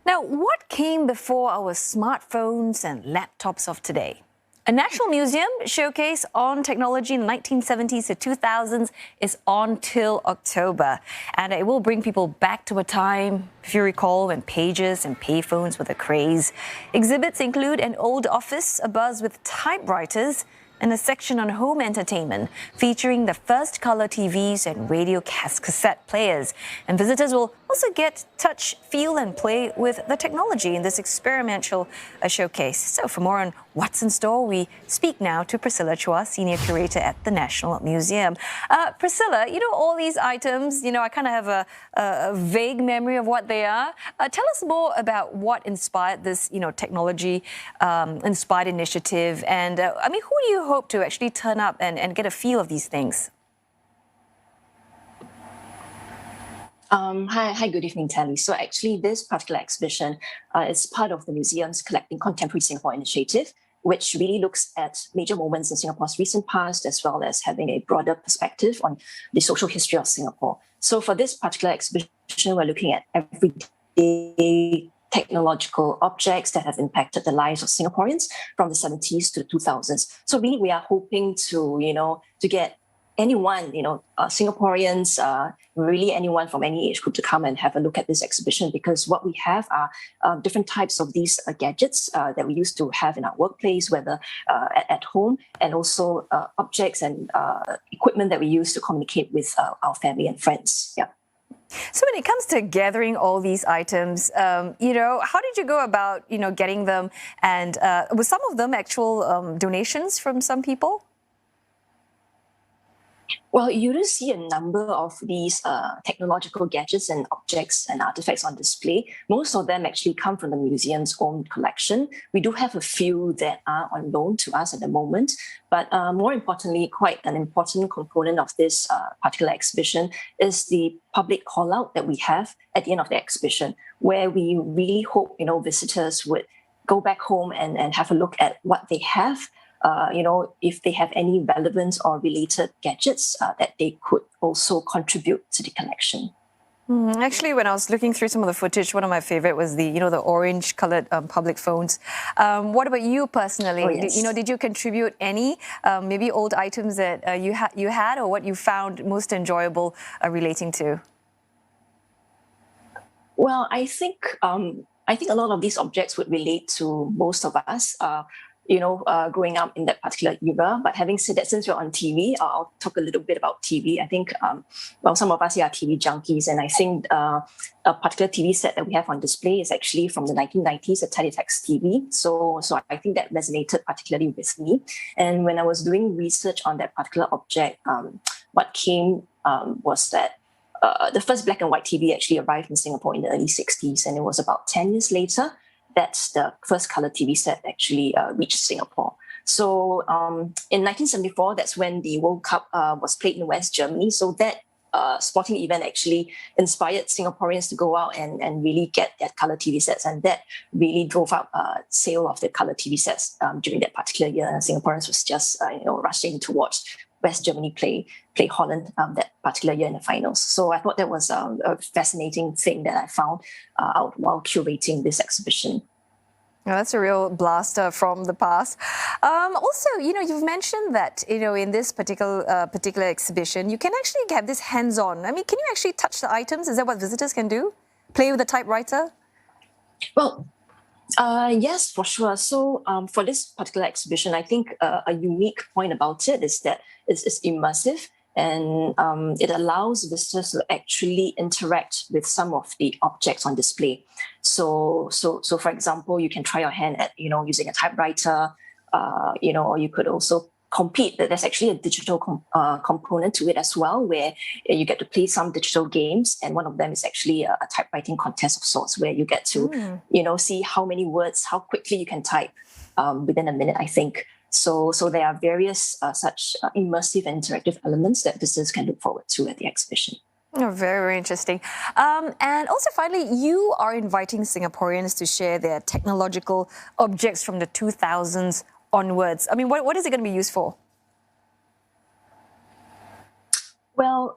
Now, what came before our smartphones and laptops of today? A National Museum showcase on technology in the 1970s to 2000s is on till October. And it will bring people back to a time, if you recall, when pages and payphones were the craze. Exhibits include an old office, abuzz with typewriters, and a section on home entertainment featuring the first color TVs and radio cassette players. And visitors will also get touch, feel and play with the technology in this experimental showcase. So for more on what's in store, we speak now to Priscilla Chua, Senior Curator at the National Museum. Priscilla, all these items, I kind of have a vague memory of what they are. Tell us more about what inspired this, technology inspired initiative. And who do you hope to actually turn up and get a feel of these things? Hi, good evening, Tally. So actually, this particular exhibition is part of the museum's Collecting Contemporary Singapore initiative, which really looks at major moments in Singapore's recent past, as well as having a broader perspective on the social history of Singapore. So for this particular exhibition, we're looking at everyday technological objects that have impacted the lives of Singaporeans from the 70s to the 2000s. So really, we are hoping to get anyone, Singaporeans, really anyone from any age group to come and have a look at this exhibition, because what we have are different types of these gadgets that we used to have in our workplace, whether at home, and also objects and equipment that we use to communicate with our family and friends. Yeah. So when it comes to gathering all these items, how did you go about, getting them? And were some of them actual donations from some people? Well, you do see a number of these technological gadgets and objects and artifacts on display. Most of them actually come from the museum's own collection. We do have a few that are on loan to us at the moment, but more importantly, quite an important component of this particular exhibition is the public call-out that we have at the end of the exhibition, where we really hope, visitors would go back home and have a look at what they have. If they have any relevant or related gadgets that they could also contribute to the collection. Actually, when I was looking through some of the footage, one of my favorite was the orange-colored public phones. What about you personally? Oh, yes. Did you contribute any maybe old items that you had, or what you found most enjoyable relating to? Well, I think a lot of these objects would relate to most of us. Growing up in that particular era. But having said that, since we're on TV, I'll talk a little bit about TV. I think, some of us here are TV junkies, and I think a particular TV set that we have on display is actually from the 1990s, a teletext TV. So I think that resonated particularly with me. And when I was doing research on that particular object, what came was that the first black and white TV actually arrived in Singapore in the early 60s, and it was about 10 years later that the first color TV set actually reached Singapore. So in 1974, that's when the World Cup was played in West Germany. So that sporting event actually inspired Singaporeans to go out and really get that color TV sets. And that really drove up sale of the color TV sets during that particular year. And Singaporeans was just rushing to watch West Germany play Holland that particular year in the finals. So I thought that was a fascinating thing that I found out while curating this exhibition. Oh, that's a real blaster from the past. Also, you've mentioned that, in this particular exhibition, you can actually get this hands-on. Can you actually touch the items? Is that what visitors can do? Play with a typewriter? Well, yes, for sure. So for this particular exhibition, I think a unique point about it is that it's immersive, and it allows visitors to actually interact with some of the objects on display. So for example, you can try your hand at using a typewriter, or you could also compete. There's actually a digital component to it as well, where you get to play some digital games, and one of them is actually a typewriting contest of sorts, where you get to see how many words, how quickly you can type within a minute, I think. So there are various such immersive and interactive elements that visitors can look forward to at the exhibition. Oh, very, very interesting. And also, finally, you are inviting Singaporeans to share their technological objects from the 2000s onwards. What is it going to be used for? Well,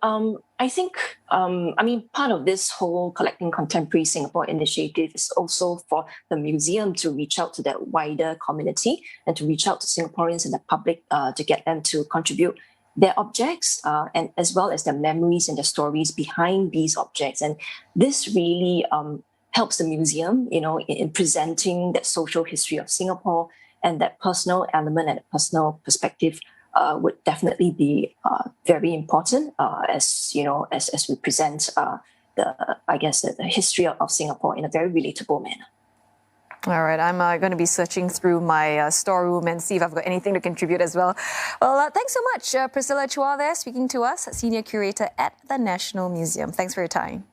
I think, part of this whole Collecting Contemporary Singapore initiative is also for the museum to reach out to that wider community and to reach out to Singaporeans and the public to get them to contribute their objects and as well as their memories and the stories behind these objects. And this really helps the museum, in presenting that social history of Singapore, and that personal element and personal perspective would definitely be very important as we present the history of Singapore in a very relatable manner. All right, I'm going to be searching through my storeroom and see if I've got anything to contribute as well. Well, thanks so much, Priscilla Chua there, speaking to us, Senior Curator at the National Museum. Thanks for your time.